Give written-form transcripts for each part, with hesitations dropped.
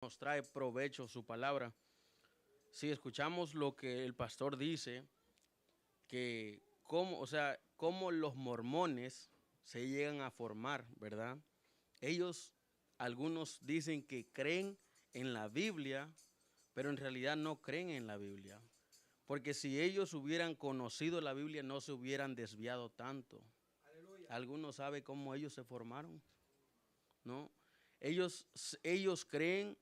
nos trae provecho su palabra. Si escuchamos lo que el pastor dice, que cómo los mormones se llegan a formar, ¿verdad? Ellos, algunos dicen que creen en la Biblia, pero en realidad no creen en la Biblia. Porque si ellos hubieran conocido la Biblia, no se hubieran desviado tanto. Algunos saben cómo ellos se formaron, ¿no? Ellos, ellos creen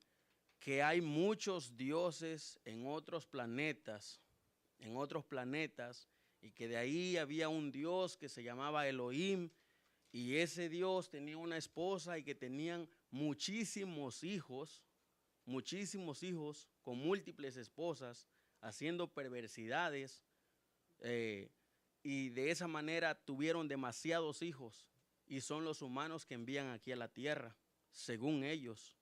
que hay muchos dioses en otros planetas, y que de ahí había un dios que se llamaba Elohim, y ese dios tenía una esposa y que tenían muchísimos hijos con múltiples esposas, haciendo perversidades, eh, y de esa manera tuvieron demasiados hijos, y son los humanos que envían aquí a la tierra, según ellos.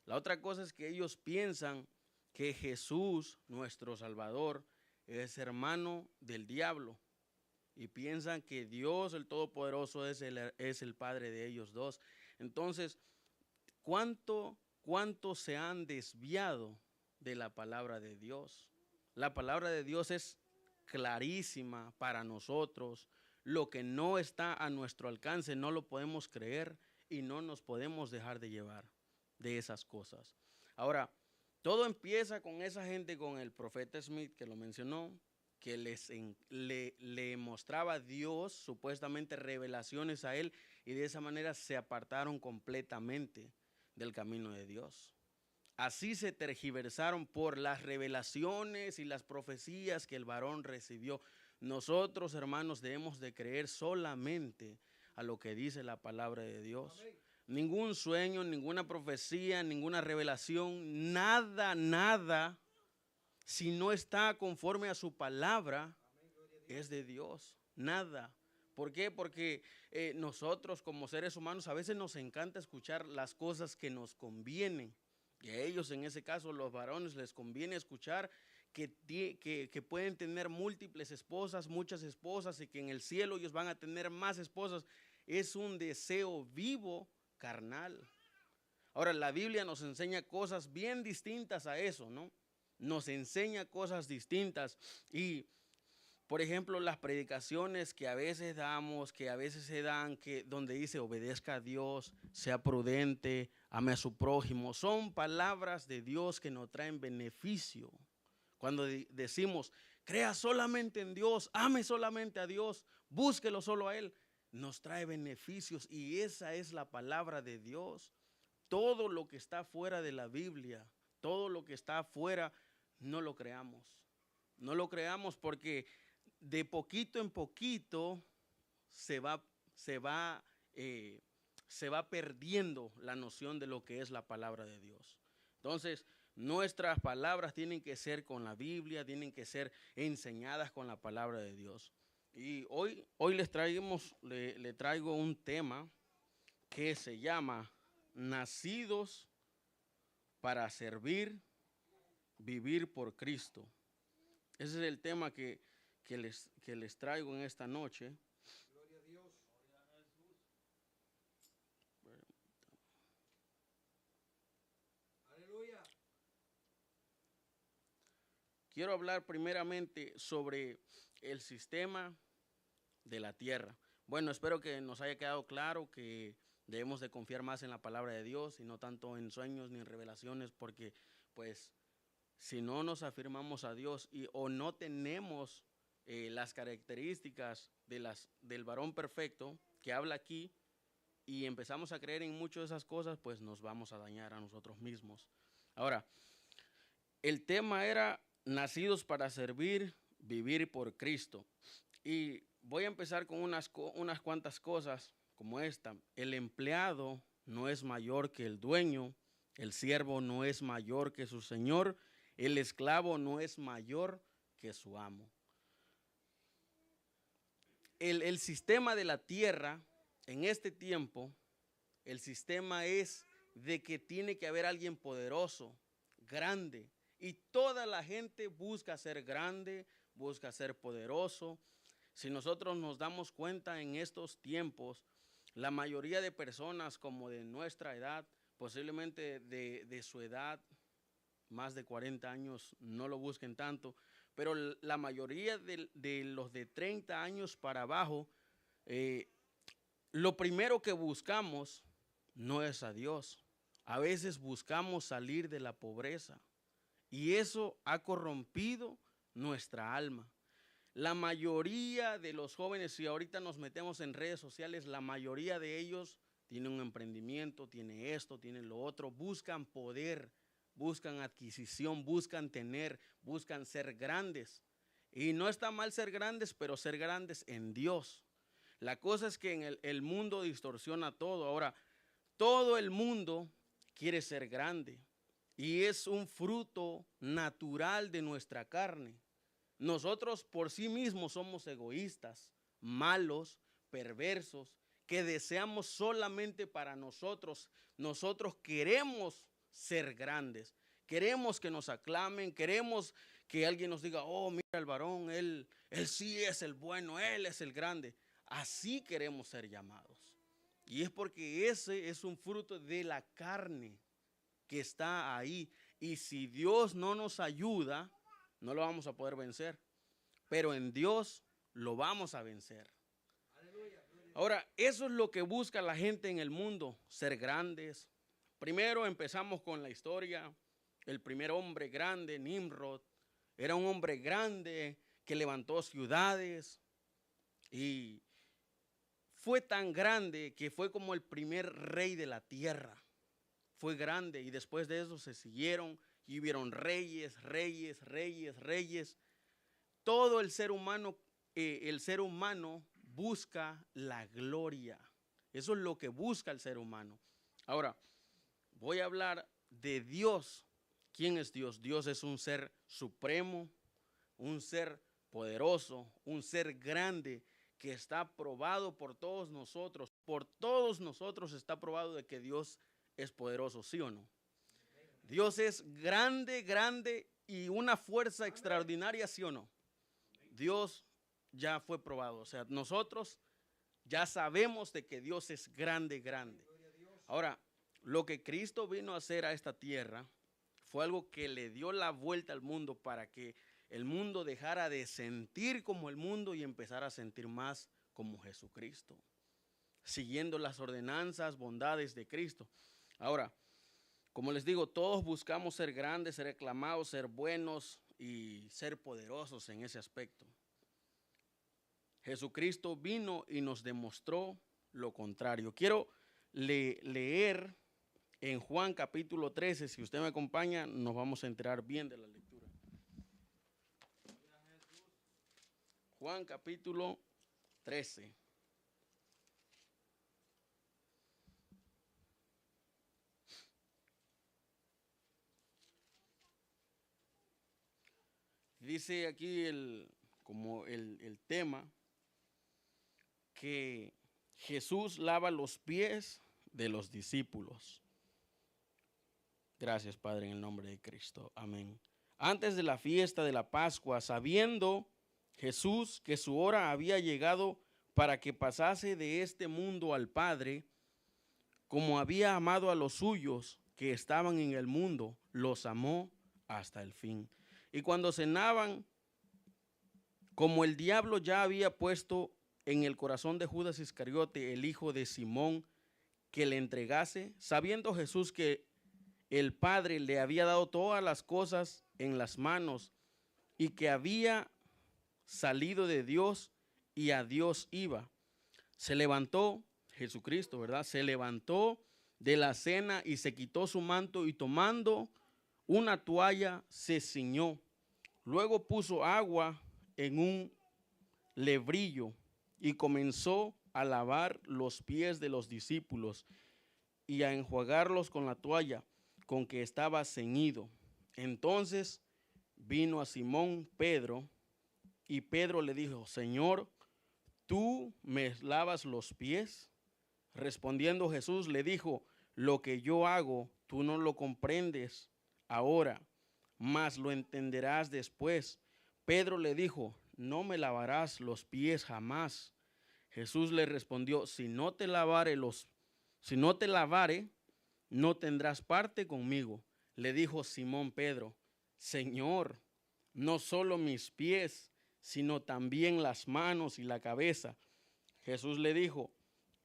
La otra cosa es que ellos piensan que Jesús, nuestro Salvador, es hermano del diablo, y piensan que Dios, el Todopoderoso, es el Padre de ellos dos. Entonces, ¿cuánto se han desviado de la palabra de Dios? La palabra de Dios es clarísima para nosotros. Lo que no está a nuestro alcance no lo podemos creer y no nos podemos dejar de llevar de esas cosas. Ahora, todo empieza con esa gente, con el profeta Smith que lo mencionó, que le mostraba a Dios supuestamente revelaciones a él, y de esa manera se apartaron completamente del camino de Dios. Así se tergiversaron por las revelaciones y las profecías que el varón recibió. Nosotros, hermanos, debemos de creer solamente a lo que dice la palabra de Dios. Amén. Ningún sueño, ninguna profecía, ninguna revelación, nada, si no está conforme a su palabra, es de Dios. Nada. ¿Por qué? Porque nosotros como seres humanos a veces nos encanta escuchar las cosas que nos convienen. Y a ellos, en ese caso, los varones, les conviene escuchar que pueden tener múltiples esposas, muchas esposas, y que en el cielo ellos van a tener más esposas. Es un deseo vivo, carnal. Ahora, la Biblia nos enseña cosas bien distintas a eso, ¿no? Nos enseña cosas distintas. Y por ejemplo, las predicaciones que a veces damos, que a veces se dan, que donde dice obedezca a Dios, sea prudente, ame a su prójimo, son palabras de Dios que nos traen beneficio. Cuando decimos crea solamente en Dios, ame solamente a Dios, búsquelo solo a Él, nos trae beneficios, y esa es la palabra de Dios. Todo lo que está fuera de la Biblia, todo lo que está afuera, no lo creamos. No lo creamos porque de poquito en poquito se va, se va, eh, se va perdiendo la noción de lo que es la palabra de Dios. Entonces, nuestras palabras tienen que ser con la Biblia, tienen que ser enseñadas con la palabra de Dios. Y hoy le traigo un tema que se llama Nacidos para servir, vivir por Cristo. Ese es el tema que les traigo en esta noche. Gloria a Dios. Aleluya. Quiero hablar primeramente sobre el sistema de la tierra. Bueno, espero que nos haya quedado claro que debemos de confiar más en la palabra de Dios y no tanto en sueños ni en revelaciones, porque pues si no nos afirmamos a Dios o no tenemos las características del varón perfecto que habla aquí, y empezamos a creer en muchas de esas cosas, pues nos vamos a dañar a nosotros mismos. Ahora, el tema era nacidos para servir, vivir por Cristo. Y voy a empezar con unas cuantas cosas como esta. El empleado no es mayor que el dueño, el siervo no es mayor que su señor, el esclavo no es mayor que su amo. El sistema de la tierra en este tiempo, el sistema es de que tiene que haber alguien poderoso, grande, y toda la gente busca ser grande, busca ser poderoso. Si nosotros nos damos cuenta en estos tiempos, la mayoría de personas como de nuestra edad posiblemente de su edad, más de 40 años, no lo busquen tanto, pero la mayoría de los de 30 años para abajo, eh, lo primero que buscamos no es a Dios. A veces buscamos salir de la pobreza y eso ha corrompido nuestra alma. La mayoría de los jóvenes, si ahorita nos metemos en redes sociales, la mayoría de ellos tienen un emprendimiento, tiene esto, tiene lo otro, buscan poder, buscan adquisición, buscan tener, buscan ser grandes. Y no está mal ser grandes, pero ser grandes en Dios. La cosa es que en el mundo distorsiona todo. Ahora, todo el mundo quiere ser grande y es un fruto natural de nuestra carne. Nosotros por sí mismos somos egoístas, malos, perversos, que deseamos solamente para nosotros. Nosotros queremos ser grandes, queremos que nos aclamen, queremos que alguien nos diga, oh, mira el varón, él sí es el bueno, él es el grande. Así queremos ser llamados. Y es porque ese es un fruto de la carne que está ahí. Y si Dios no nos ayuda, no lo vamos a poder vencer, pero en Dios lo vamos a vencer. Ahora, eso es lo que busca la gente en el mundo, ser grandes. Primero empezamos con la historia. El primer hombre grande, Nimrod, era un hombre grande que levantó ciudades y fue tan grande que fue como el primer rey de la tierra. Fue grande y después de eso se siguieron y hubieron reyes, reyes, reyes, reyes. Todo el ser humano busca la gloria. Eso es lo que busca el ser humano. Ahora, voy a hablar de Dios. ¿Quién es Dios? Dios es un ser supremo, un ser poderoso, un ser grande que está probado por todos nosotros. Por todos nosotros está probado de que Dios es poderoso, ¿sí o no? Dios es grande, grande y una fuerza extraordinaria, ¿sí o no? Dios ya fue probado. O sea, nosotros ya sabemos de que Dios es grande, grande. Ahora, lo que Cristo vino a hacer a esta tierra fue algo que le dio la vuelta al mundo para que el mundo dejara de sentir como el mundo y empezara a sentir más como Jesucristo, siguiendo las ordenanzas, bondades de Cristo. Ahora, como les digo, todos buscamos ser grandes, ser aclamados, ser buenos y ser poderosos en ese aspecto. Jesucristo vino y nos demostró lo contrario. Quiero leer en Juan capítulo 13, si usted me acompaña, nos vamos a enterar bien de la lectura. Juan capítulo 13. Dice aquí el tema que Jesús lava los pies de los discípulos. Gracias, Padre, en el nombre de Cristo. Amén. Antes de la fiesta de la Pascua, sabiendo Jesús que su hora había llegado para que pasase de este mundo al Padre, como había amado a los suyos que estaban en el mundo, los amó hasta el fin. Y cuando cenaban, como el diablo ya había puesto en el corazón de Judas Iscariote, el hijo de Simón, que le entregase, sabiendo Jesús que el Padre le había dado todas las cosas en las manos y que había salido de Dios y a Dios iba, se levantó, Jesucristo, ¿verdad? Se levantó de la cena y se quitó su manto y tomando una toalla se ciñó. Luego puso agua en un lebrillo y comenzó a lavar los pies de los discípulos y a enjuagarlos con la toalla con que estaba ceñido. Entonces vino a Simón Pedro y Pedro le dijo, Señor, ¿tú me lavas los pies? Respondiendo Jesús le dijo, lo que yo hago tú no lo comprendes ahora, mas lo entenderás después. Pedro le dijo, no me lavarás los pies jamás. Jesús le respondió, si no te lavare no tendrás parte conmigo. Le dijo Simón Pedro, Señor, no solo mis pies, sino también las manos y la cabeza. Jesús le dijo,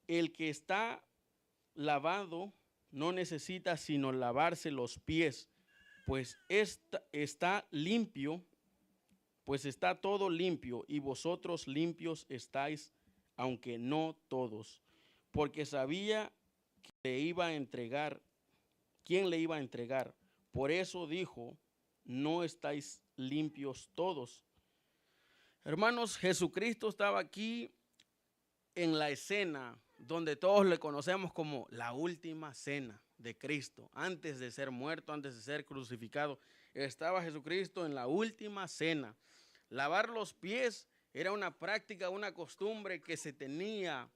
el que está lavado no necesita sino lavarse los pies, pues está limpio, pues está todo limpio, y vosotros limpios estáis, aunque no todos. Porque sabía que le iba a entregar, quién le iba a entregar. Por eso dijo, no estáis limpios todos. Hermanos, Jesucristo estaba aquí en la escena donde todos le conocemos como la última cena de Cristo. Antes de ser muerto, antes de ser crucificado, estaba Jesucristo en la última cena. Lavar los pies era una práctica, una costumbre que se tenía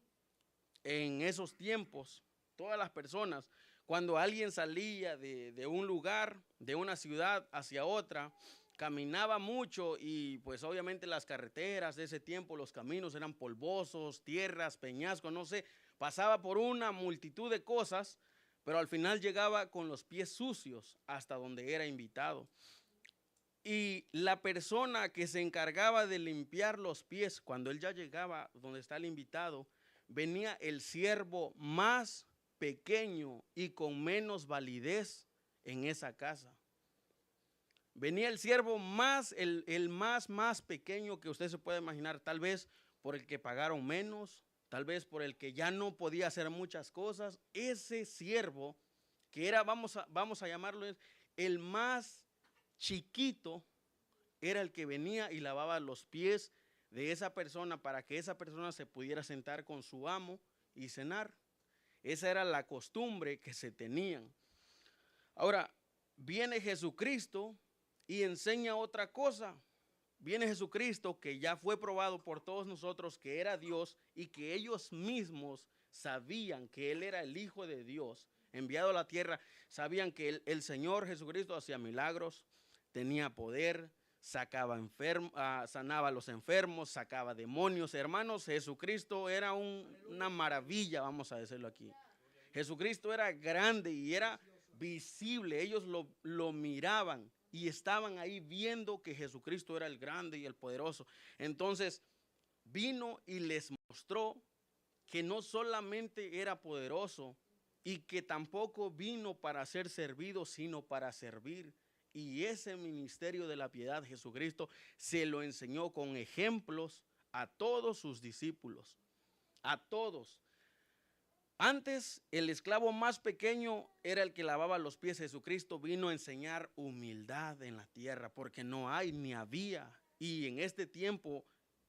en esos tiempos. Todas las personas, cuando alguien salía de un lugar, de una ciudad hacia otra, caminaba mucho y pues obviamente las carreteras de ese tiempo, los caminos eran polvosos, tierras, peñascos, no sé, pasaba por una multitud de cosas, pero al final llegaba con los pies sucios hasta donde era invitado. Y la persona que se encargaba de limpiar los pies, cuando él ya llegaba donde está el invitado, venía el siervo más pequeño y con menos validez en esa casa. Venía el siervo más, el más pequeño que usted se puede imaginar, tal vez por el que pagaron menos, tal vez por el que ya no podía hacer muchas cosas. Ese siervo, que era, vamos a llamarlo, el más chiquito, era el que venía y lavaba los pies de esa persona para que esa persona se pudiera sentar con su amo y cenar. Esa era la costumbre que se tenían. Ahora, viene Jesucristo y enseña otra cosa. Viene Jesucristo, que ya fue probado por todos nosotros que era Dios y que ellos mismos sabían que Él era el Hijo de Dios, enviado a la tierra. Sabían que el Señor Jesucristo hacía milagros, tenía poder, sanaba a los enfermos, sacaba demonios. Hermanos, Jesucristo era una maravilla, vamos a decirlo aquí. Jesucristo era grande y era visible. Ellos lo miraban y estaban ahí viendo que Jesucristo era el grande y el poderoso. Entonces vino y les mostró que no solamente era poderoso y que tampoco vino para ser servido, sino para servir. Y ese ministerio de la piedad, Jesucristo se lo enseñó con ejemplos a todos sus discípulos, a todos. Antes, el esclavo más pequeño era el que lavaba los pies. Jesucristo vino a enseñar humildad en la tierra, porque no hay ni había. Y en este tiempo,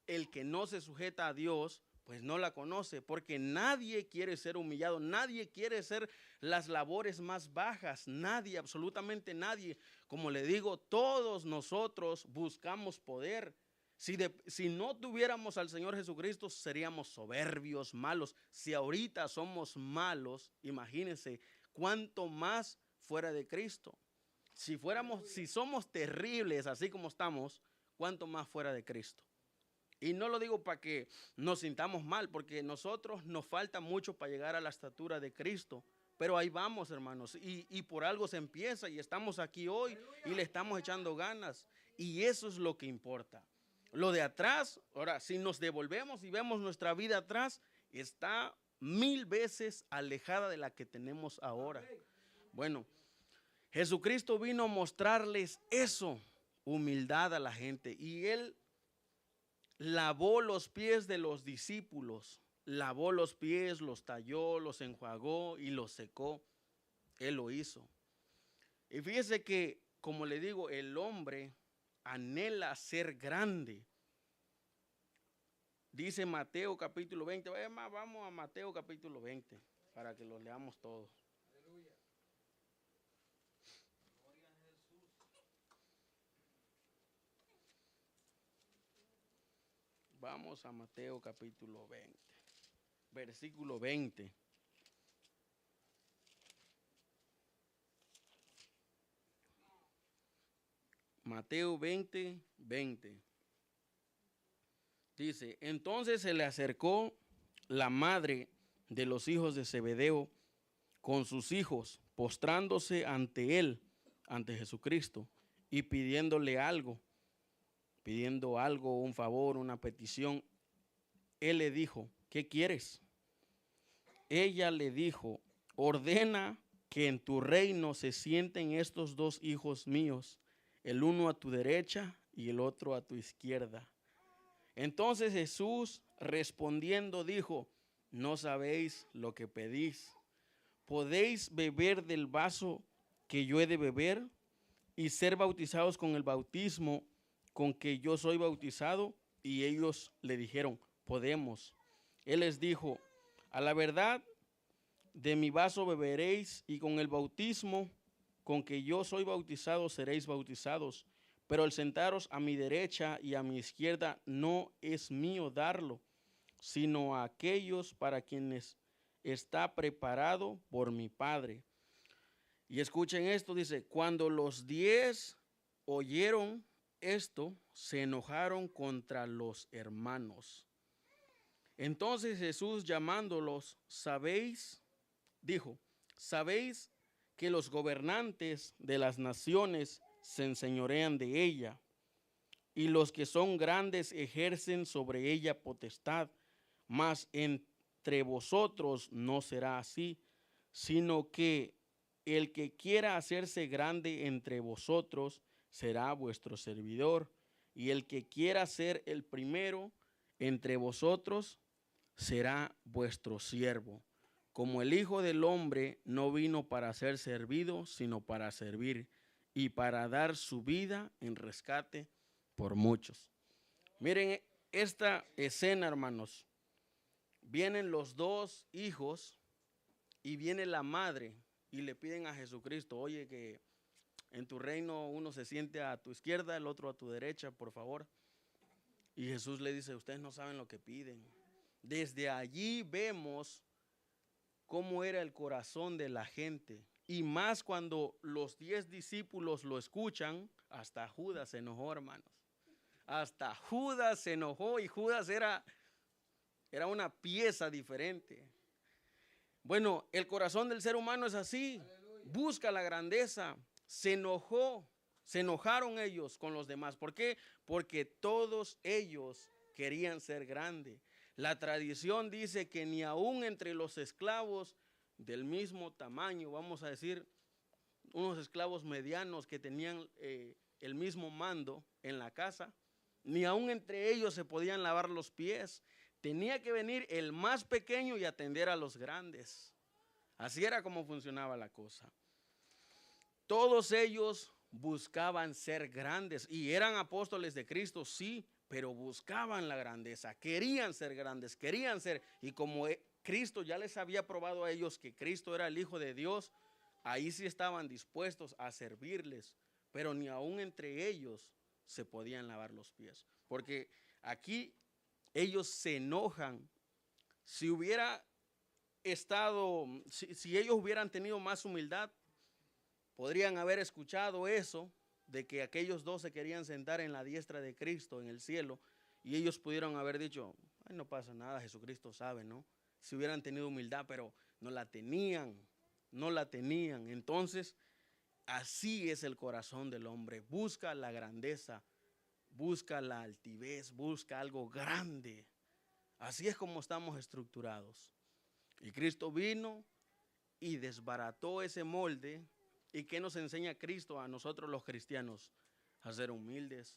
el que no se sujeta a Dios, pues no la conoce, porque nadie quiere ser humillado, nadie quiere hacer las labores más bajas, nadie, absolutamente nadie. Como le digo, todos nosotros buscamos poder. Si no tuviéramos al Señor Jesucristo, seríamos soberbios, malos. Si ahorita somos malos, imagínense cuánto más fuera de Cristo. Si somos terribles así como estamos, cuánto más fuera de Cristo. Y no lo digo para que nos sintamos mal, porque nosotros nos falta mucho para llegar a la estatura de Cristo. Pero ahí vamos, hermanos, y por algo se empieza y estamos aquí hoy y le estamos echando ganas. Y eso es lo que importa. Lo de atrás, ahora, si nos devolvemos y vemos nuestra vida atrás, está 1000 veces alejada de la que tenemos ahora. Bueno, Jesucristo vino a mostrarles eso, humildad a la gente. Y Él lavó los pies de los discípulos, lavó los pies, los talló, los enjuagó y los secó. Él lo hizo. Y fíjese que, como le digo, el hombre anhela ser grande. Dice Mateo capítulo 20. Vamos a Mateo capítulo 20 para que lo leamos todos. Aleluya. Vamos a Mateo capítulo 20, versículo 20. Mateo 20, 20. Dice, entonces se le acercó la madre de los hijos de Zebedeo con sus hijos postrándose ante él, ante Jesucristo, y pidiendo algo, un favor, una petición. Él le dijo, ¿qué quieres? Ella le dijo, ordena que en tu reino se sienten estos dos hijos míos, el uno a tu derecha y el otro a tu izquierda. Entonces Jesús respondiendo dijo, no sabéis lo que pedís. ¿Podéis beber del vaso que yo he de beber y ser bautizados con el bautismo con que yo soy bautizado? Y ellos le dijeron, podemos. Él les dijo, a la verdad, de mi vaso beberéis y con el bautismo con que yo soy bautizado seréis bautizados. Pero el sentaros a mi derecha y a mi izquierda no es mío darlo, sino a aquellos para quienes está preparado por mi Padre. Y escuchen esto, dice, cuando los 10 oyeron esto, se enojaron contra los hermanos. Entonces Jesús llamándolos, dijo, ¿sabéis que los gobernantes de las naciones se enseñorean de ella y los que son grandes ejercen sobre ella potestad? Mas entre vosotros no será así, sino que el que quiera hacerse grande entre vosotros será vuestro servidor, y el que quiera ser el primero entre vosotros será vuestro siervo. Como el Hijo del Hombre no vino para ser servido, sino para servir y para dar su vida en rescate por muchos. Miren esta escena, hermanos. Vienen los dos hijos y viene la madre y le piden a Jesucristo, oye, que en tu reino uno se siente a tu izquierda, el otro a tu derecha, por favor. Y Jesús le dice, ustedes no saben lo que piden. Desde allí vemos cómo era el corazón de la gente. Y más cuando los 10 discípulos lo escuchan, hasta Judas se enojó, hermanos. Hasta Judas se enojó y Judas era una pieza diferente. Bueno, el corazón del ser humano es así. Busca la grandeza. Se enojaron ellos con los demás. ¿Por qué? Porque todos ellos querían ser grandes. La tradición dice que ni aún entre los esclavos del mismo tamaño, vamos a decir, unos esclavos medianos que tenían el mismo mando en la casa, ni aún entre ellos se podían lavar los pies. Tenía que venir el más pequeño y atender a los grandes. Así era como funcionaba la cosa. Todos ellos buscaban ser grandes y eran apóstoles de Cristo, sí, pero buscaban la grandeza, querían ser grandes, querían ser, y como Cristo ya les había probado a ellos que Cristo era el Hijo de Dios, ahí sí estaban dispuestos a servirles, pero ni aún entre ellos se podían lavar los pies, porque aquí ellos se enojan. Si hubiera estado, si ellos hubieran tenido más humildad, podrían haber escuchado eso de que aquellos dos se querían sentar en la diestra de Cristo en el cielo y ellos pudieron haber dicho, ay, no pasa nada, Jesucristo sabe, ¿no? Si hubieran tenido humildad, pero no la tenían. Entonces, así es el corazón del hombre. Busca la grandeza, busca la altivez, busca algo grande. Así es como estamos estructurados. Y Cristo vino y desbarató ese molde. ¿Y qué nos enseña Cristo a nosotros los cristianos? A ser humildes,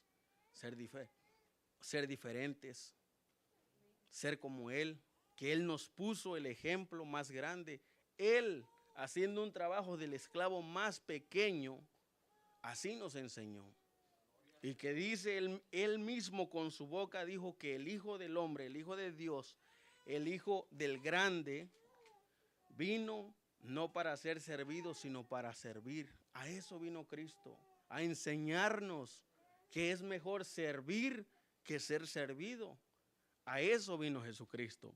ser diferentes, ser como Él, que Él nos puso el ejemplo más grande. Él, haciendo un trabajo del esclavo más pequeño, así nos enseñó. Y que dice él mismo con su boca, dijo que el Hijo del Hombre, el Hijo de Dios, el Hijo del Grande, vino no para ser servido, sino para servir. A eso vino Cristo, a enseñarnos que es mejor servir que ser servido. A eso vino Jesucristo.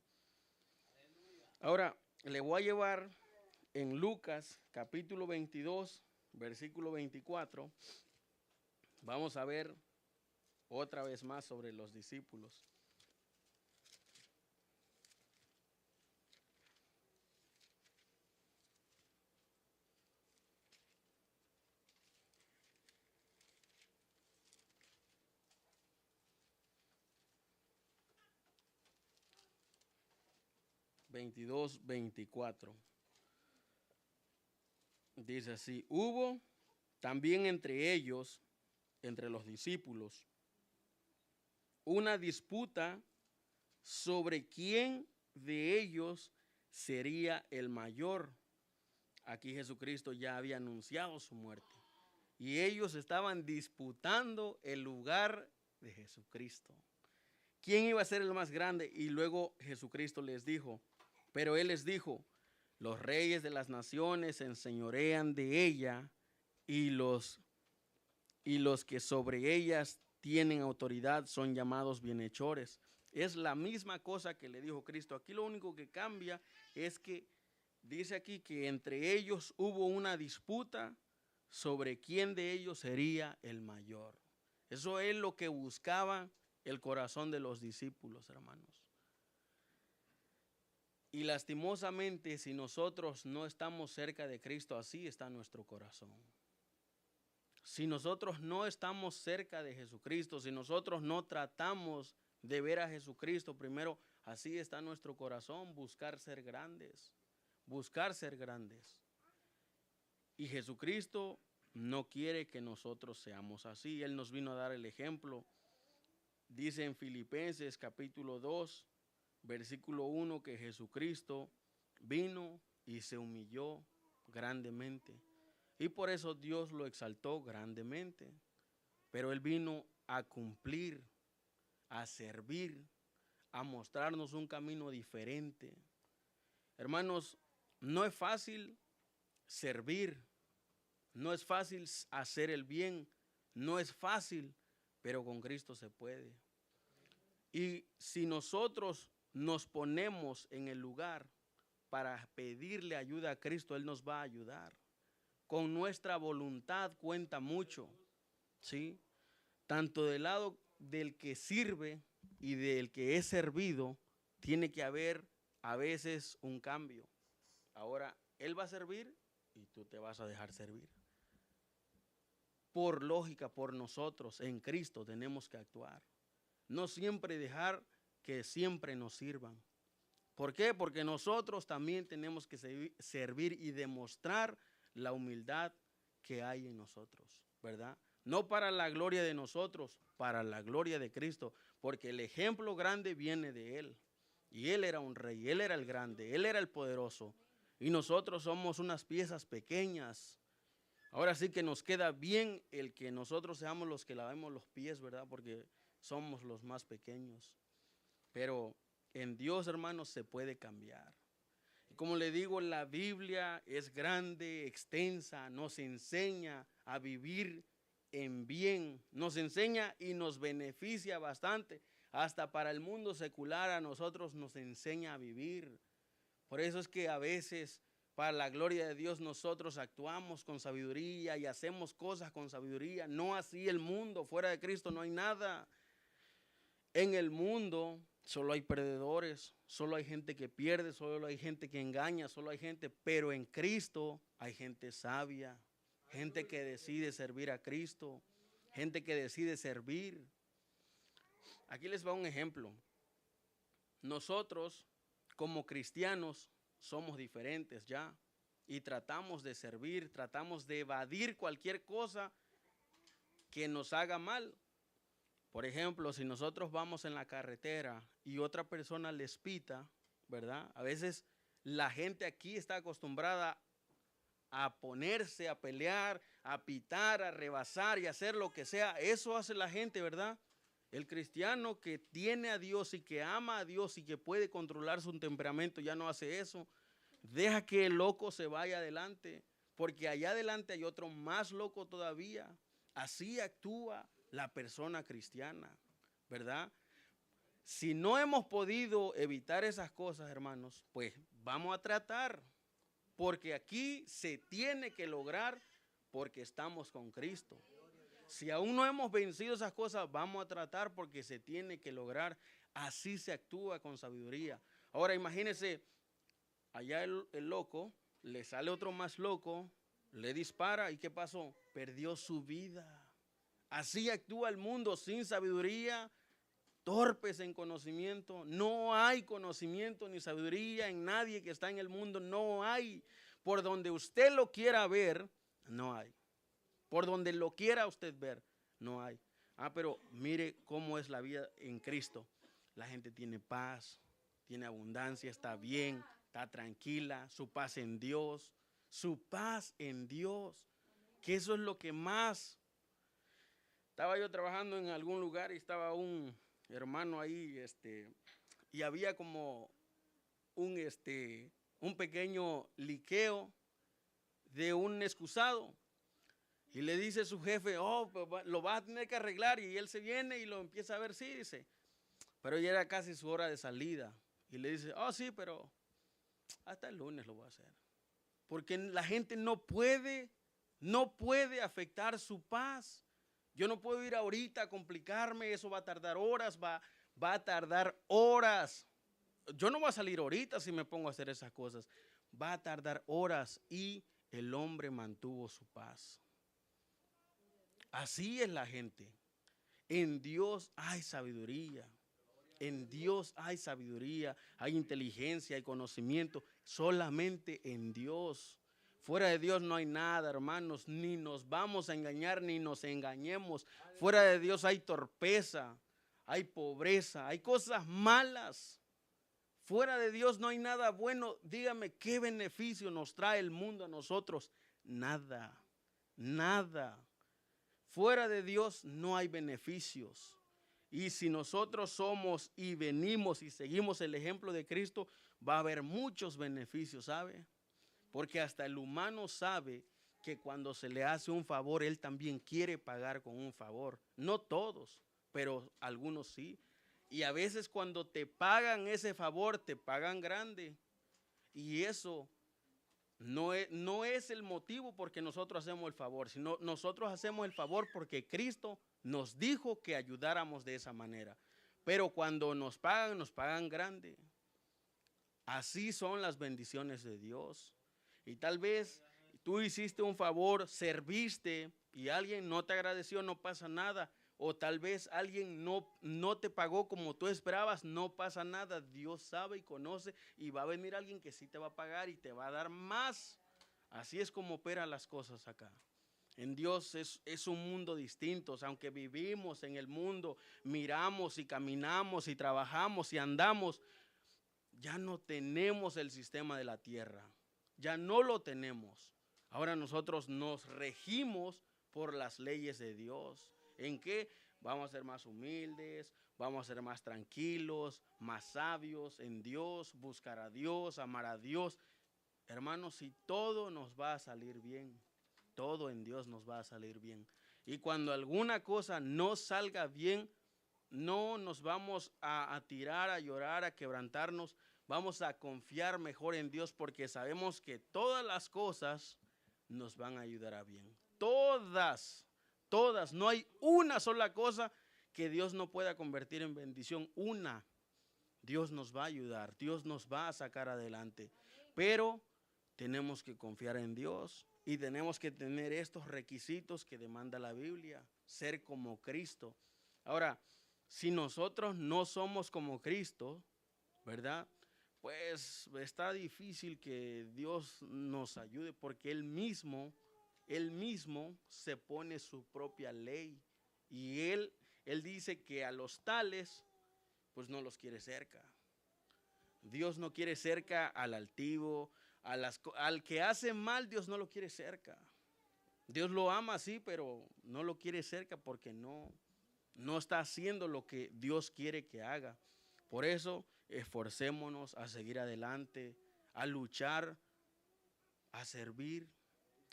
Ahora, le voy a llevar en Lucas capítulo 22, versículo 24. Vamos a ver otra vez más sobre los discípulos. 22, 24. Dice así: hubo también entre ellos, entre los discípulos, una disputa sobre quién de ellos sería el mayor. Aquí Jesucristo ya había anunciado su muerte y ellos estaban disputando el lugar de Jesucristo. ¿Quién iba a ser el más grande? Y luego Jesucristo les dijo, pero Él les dijo: los reyes de las naciones se enseñorean de ella y los que sobre ellas tienen autoridad son llamados bienhechores. Es la misma cosa que le dijo Cristo. Aquí lo único que cambia es que dice aquí que entre ellos hubo una disputa sobre quién de ellos sería el mayor. Eso es lo que buscaba el corazón de los discípulos, hermanos. Y lastimosamente, si nosotros no estamos cerca de Cristo, así está nuestro corazón. Si nosotros no estamos cerca de Jesucristo, si nosotros no tratamos de ver a Jesucristo primero, así está nuestro corazón, buscar ser grandes, buscar ser grandes. Y Jesucristo no quiere que nosotros seamos así. Él nos vino a dar el ejemplo. Dice en Filipenses capítulo 2, versículo 1, que Jesucristo vino y se humilló grandemente. Y por eso Dios lo exaltó grandemente. Pero Él vino a cumplir, a servir, a mostrarnos un camino diferente. Hermanos, no es fácil servir, no es fácil hacer el bien, no es fácil, pero con Cristo se puede. Y si nosotros nos ponemos en el lugar para pedirle ayuda a Cristo, Él nos va a ayudar. Con nuestra voluntad cuenta mucho, ¿sí? Tanto del lado del que sirve y del que es servido, tiene que haber a veces un cambio. Ahora, Él va a servir y tú te vas a dejar servir. Por lógica, por nosotros, en Cristo tenemos que actuar. No siempre dejar que siempre nos sirvan. ¿Por qué? Porque nosotros también tenemos que servir y demostrar la humildad que hay en nosotros, ¿verdad? No para la gloria de nosotros, para la gloria de Cristo, porque el ejemplo grande viene de Él. Y Él era un rey, Él era el grande, Él era el poderoso. Y nosotros somos unas piezas pequeñas. Ahora sí que nos queda bien el que nosotros seamos los que lavemos los pies, ¿verdad? Porque somos los más pequeños. Pero en Dios, hermanos, se puede cambiar. Y como le digo, la Biblia es grande, extensa, nos enseña a vivir en bien, nos enseña y nos beneficia bastante. Hasta para el mundo secular a nosotros nos enseña a vivir. Por eso es que a veces, para la gloria de Dios, nosotros actuamos con sabiduría y hacemos cosas con sabiduría. No así el mundo, fuera de Cristo no hay nada. En el mundo solo hay perdedores, solo hay gente que pierde, solo hay gente que engaña, solo hay gente, pero en Cristo hay gente sabia, gente que decide servir a Cristo, gente que decide servir. Aquí les va un ejemplo. Nosotros, como cristianos, somos diferentes ya y tratamos de servir, tratamos de evadir cualquier cosa que nos haga mal. Por ejemplo, si nosotros vamos en la carretera y otra persona les pita, ¿verdad? A veces la gente aquí está acostumbrada a ponerse, a pelear, a pitar, a rebasar y hacer lo que sea. Eso hace la gente, ¿verdad? El cristiano que tiene a Dios y que ama a Dios y que puede controlar su temperamento ya no hace eso. Deja que el loco se vaya adelante, porque allá adelante hay otro más loco todavía. Así actúa la persona cristiana, ¿verdad? Si no hemos podido evitar esas cosas, hermanos, pues vamos a tratar, porque aquí se tiene que lograr porque estamos con Cristo. Si aún no hemos vencido esas cosas, vamos a tratar porque se tiene que lograr. Así se actúa con sabiduría. Ahora imagínense, allá el loco, le sale otro más loco, le dispara y ¿qué pasó? Perdió su vida. Así actúa el mundo sin sabiduría. torpes en conocimiento. No hay conocimiento ni sabiduría en nadie que está en el mundo. No hay. Por donde usted lo quiera ver, no hay. Por donde lo quiera usted ver, no hay. Pero mire cómo es la vida en Cristo. La gente tiene paz, tiene abundancia, está bien, está tranquila, su paz en Dios, su paz en Dios, que eso es lo que más. Estaba yo trabajando en algún lugar y estaba un hermano ahí, y había como un pequeño liqueo de un excusado. Y le dice su jefe, pues lo vas a tener que arreglar. Y él se viene y lo empieza a ver, sí, dice. Pero ya era casi su hora de salida. Y le dice, sí, pero hasta el lunes lo voy a hacer. Porque la gente no puede afectar su paz. Yo no puedo ir ahorita a complicarme, eso va a tardar horas, va a tardar horas. Yo no voy a salir ahorita si me pongo a hacer esas cosas. Va a tardar horas y el hombre mantuvo su paz. Así es la gente. En Dios hay sabiduría. En Dios hay sabiduría, hay inteligencia, hay conocimiento. Solamente en Dios. Fuera de Dios no hay nada, hermanos. Ni nos vamos a engañar, ni nos engañemos. Fuera de Dios hay torpeza, hay pobreza, hay cosas malas. Fuera de Dios no hay nada bueno. Dígame, ¿qué beneficio nos trae el mundo a nosotros? Nada, nada. Fuera de Dios no hay beneficios. Y si nosotros somos y venimos y seguimos el ejemplo de Cristo, va a haber muchos beneficios, ¿sabe? Porque hasta el humano sabe que cuando se le hace un favor, él también quiere pagar con un favor. No todos, pero algunos sí. Y a veces cuando te pagan ese favor, te pagan grande. Y eso no es el motivo porque nosotros hacemos el favor, sino nosotros hacemos el favor porque Cristo nos dijo que ayudáramos de esa manera. Pero cuando nos pagan grande. Así son las bendiciones de Dios. Y tal vez tú hiciste un favor, serviste y alguien no te agradeció, no pasa nada. O tal vez alguien no te pagó como tú esperabas, no pasa nada. Dios sabe y conoce y va a venir alguien que sí te va a pagar y te va a dar más. Así es como operan las cosas acá. En Dios es un mundo distinto. Aunque vivimos en el mundo, miramos y caminamos y trabajamos y andamos, ya no tenemos el sistema de la tierra. Ya no lo tenemos. Ahora nosotros nos regimos por las leyes de Dios. ¿En qué? Vamos a ser más humildes, vamos a ser más tranquilos, más sabios en Dios, buscar a Dios, amar a Dios. Hermanos, si todo nos va a salir bien, todo en Dios nos va a salir bien. Y cuando alguna cosa no salga bien, no nos vamos a tirar, a llorar, a quebrantarnos. Vamos a confiar mejor en Dios porque sabemos que todas las cosas nos van a ayudar a bien. Todas. No hay una sola cosa que Dios no pueda convertir en bendición. Una. Dios nos va a ayudar. Dios nos va a sacar adelante. Pero tenemos que confiar en Dios y tenemos que tener estos requisitos que demanda la Biblia. Ser como Cristo. Ahora, si nosotros no somos como Cristo, ¿verdad? Pues está difícil que Dios nos ayude porque Él mismo se pone su propia ley. Y Él dice que a los tales, pues no los quiere cerca. Dios no quiere cerca al altivo, al que hace mal, Dios no lo quiere cerca. Dios lo ama, sí, pero no lo quiere cerca porque no está haciendo lo que Dios quiere que haga. Por eso, esforcémonos a seguir adelante, a luchar, a servir,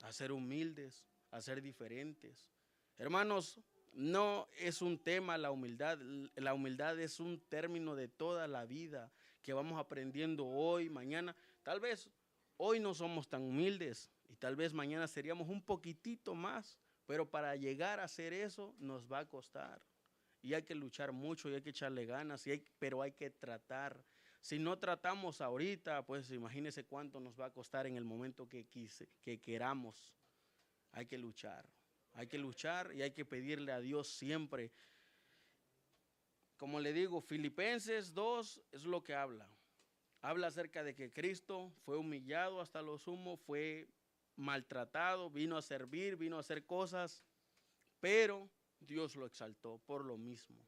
a ser humildes, a ser diferentes. Hermanos, no es un tema la humildad. La humildad es un término de toda la vida que vamos aprendiendo hoy, mañana. Tal vez hoy no somos tan humildes y tal vez mañana seríamos un poquitito más, pero para llegar a hacer eso nos va a costar. Y hay que luchar mucho y hay que echarle ganas, pero hay que tratar. Si no tratamos ahorita, pues imagínese cuánto nos va a costar en el momento que queramos. Hay que luchar y hay que pedirle a Dios siempre como le digo, Filipenses 2 es lo que habla. Habla acerca de que Cristo fue humillado hasta lo sumo, fue maltratado, vino a servir, vino a hacer cosas, pero Dios lo exaltó por lo mismo.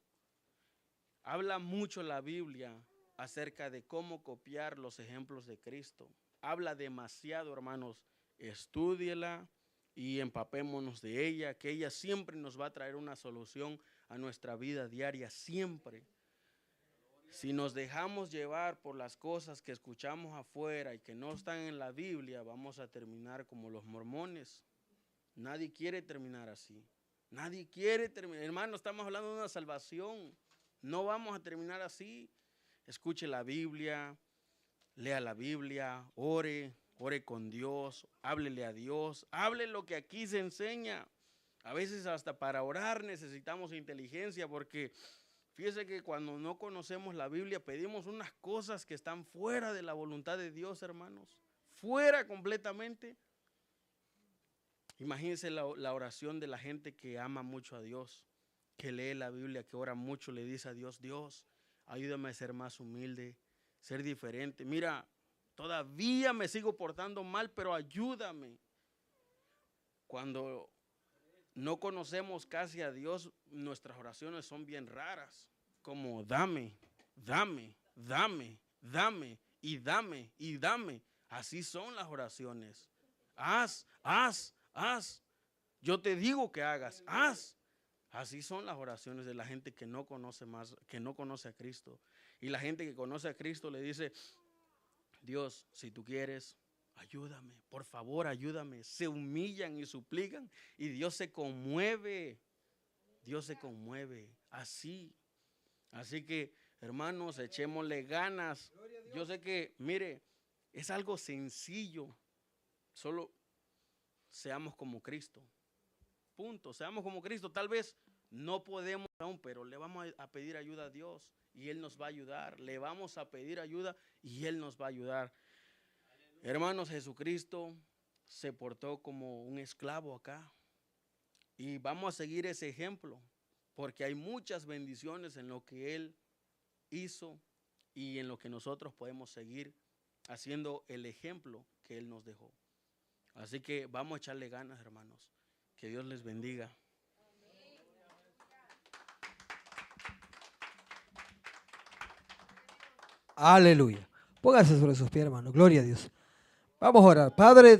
Habla mucho la Biblia acerca de cómo copiar los ejemplos de Cristo. Habla demasiado, hermanos. Estúdiela y empapémonos de ella, que ella siempre nos va a traer una solución a nuestra vida diaria, siempre. Si nos dejamos llevar por las cosas que escuchamos afuera y que no están en la Biblia, vamos a terminar como los mormones. Nadie quiere terminar así. Nadie quiere terminar. Hermano, estamos hablando de una salvación. No vamos a terminar así. Escuche la Biblia, lea la Biblia, ore con Dios, háblele a Dios, hable lo que aquí se enseña. A veces hasta para orar necesitamos inteligencia, porque fíjese que cuando no conocemos la Biblia pedimos unas cosas que están fuera de la voluntad de Dios, hermanos. Fuera completamente. Imagínense la oración de la gente que ama mucho a Dios, que lee la Biblia, que ora mucho, le dice a Dios, Dios, ayúdame a ser más humilde, ser diferente. Mira, todavía me sigo portando mal, pero ayúdame. Cuando no conocemos casi a Dios, nuestras oraciones son bien raras, como dame, dame, dame, dame, y dame, y dame. Así son las oraciones. Haz, haz, haz. Yo te digo que hagas, haz. Así son las oraciones de la gente que no conoce más, que no conoce a Cristo. Y la gente que conoce a Cristo le dice, Dios, si tú quieres, ayúdame, por favor, ayúdame. Se humillan y suplican y Dios se conmueve. Dios se conmueve así. Así que, hermanos, echémosle ganas. Yo sé que, mire, es algo sencillo. Solo seamos como Cristo. Punto, seamos como Cristo. Tal vez no podemos aún, pero le vamos a pedir ayuda a Dios y Él nos va a ayudar. Le vamos a pedir ayuda y Él nos va a ayudar. Hermanos, Jesucristo se portó como un esclavo acá. Y vamos a seguir ese ejemplo, porque hay muchas bendiciones en lo que Él hizo y en lo que nosotros podemos seguir haciendo el ejemplo que Él nos dejó. Así que vamos a echarle ganas, hermanos. Que Dios les bendiga. Aleluya. Póngase sobre sus pies, hermano. Gloria a Dios. Vamos a orar. Padre.